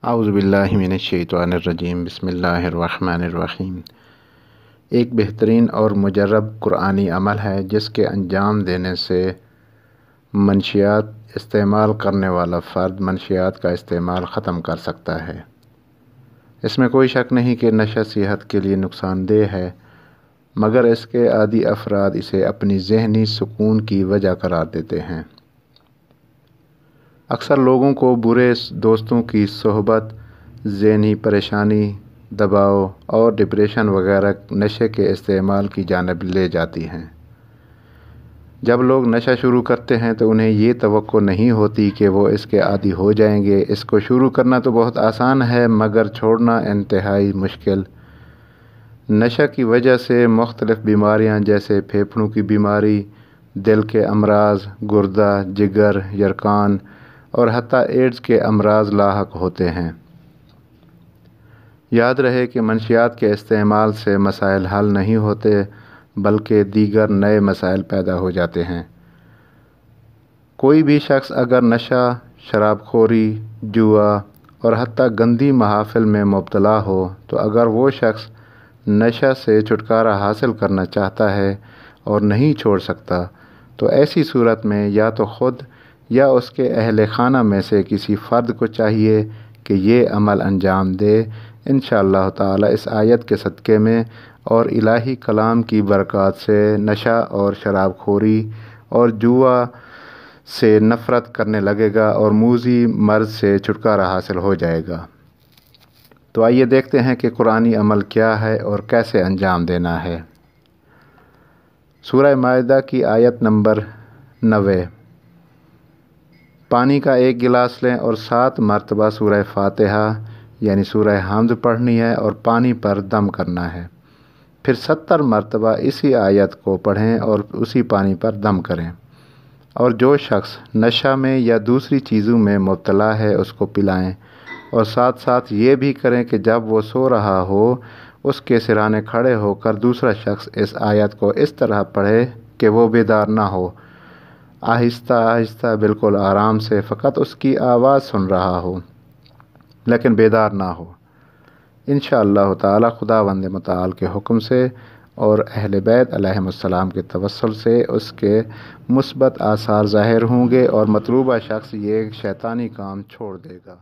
اعوذ باللہ من الشیطان الرجیم بسم اللہ الرحمن الرحیم۔ ایک بہترین اور مجرب قرآنی عمل ہے جس کے انجام دینے سے منشیات استعمال کرنے والا فرد منشیات کا استعمال ختم کر سکتا ہے۔ اس میں کوئی شک نہیں کہ نشہ صحت کے لیے نقصان دہ ہے، مگر اس کے عادی افراد اسے اپنی ذہنی سکون کی وجہ قرار دیتے ہیں۔ اکثر لوگوں کو برے دوستوں کی صحبت، ذہنی پریشانی، دباؤ اور ڈپریشن وغیرہ نشے کے استعمال کی جانب لے جاتی ہیں۔ جب لوگ نشہ شروع کرتے ہیں تو انہیں یہ توقع نہیں ہوتی کہ وہ اس کے عادی ہو جائیں گے۔ اس کو شروع کرنا تو بہت آسان ہے مگر چھوڑنا انتہائی مشکل۔ نشہ کی وجہ سے مختلف بیماریاں جیسے پھیپھڑوں کی بیماری، دل کے امراض، گردہ، جگر، یرقان اور حتیٰ ایڈز کے امراض لاحق ہوتے ہیں۔ یاد رہے کہ منشیات کے استعمال سے مسائل حل نہیں ہوتے بلکہ دیگر نئے مسائل پیدا ہو جاتے ہیں۔ کوئی بھی شخص اگر نشہ، شراب خوری، جوا اور حتیٰ گندی محافل میں مبتلا ہو تو اگر وہ شخص نشہ سے چھٹکارا حاصل کرنا چاہتا ہے اور نہیں چھوڑ سکتا تو ایسی صورت میں یا تو خود یا اس کے اہل خانہ میں سے کسی فرد کو چاہیے کہ یہ عمل انجام دے۔ انشاءاللہ تعالی اس آیت کے صدقے میں اور الہی کلام کی برکات سے نشہ اور شراب خوری اور جوا سے نفرت کرنے لگے گا اور موذی مرض سے چھٹکارا حاصل ہو جائے گا۔ تو آئیے دیکھتے ہیں کہ قرآنی عمل کیا ہے اور کیسے انجام دینا ہے۔ سورہ مائدہ کی آیت نمبر 90۔ پانی کا ایک گلاس لیں اور 7 مرتبہ سورہ فاتحہ یعنی سورہ حمد پڑھنی ہے اور پانی پر دم کرنا ہے۔ پھر 70 مرتبہ اسی آیت کو پڑھیں اور اسی پانی پر دم کریں، اور جو شخص نشہ میں یا دوسری چیزوں میں مبتلا ہے اس کو پلائیں، اور ساتھ ساتھ یہ بھی کریں کہ جب وہ سو رہا ہو اس کے سرانے کھڑے ہو کر دوسرا شخص اس آیت کو اس طرح پڑھے کہ وہ بیدار نہ ہو، آہستہ آہستہ بالکل آرام سے، فقط اس کی آواز سن رہا ہو لیکن بیدار نہ ہو۔ انشاءاللہ تعالی خداوند متعال کے حکم سے اور اہل بیت علیہم السلام کے توسل سے اس کے مثبت آثار ظاہر ہوں گے اور مطلوبہ شخص یہ شیطانی کام چھوڑ دے گا۔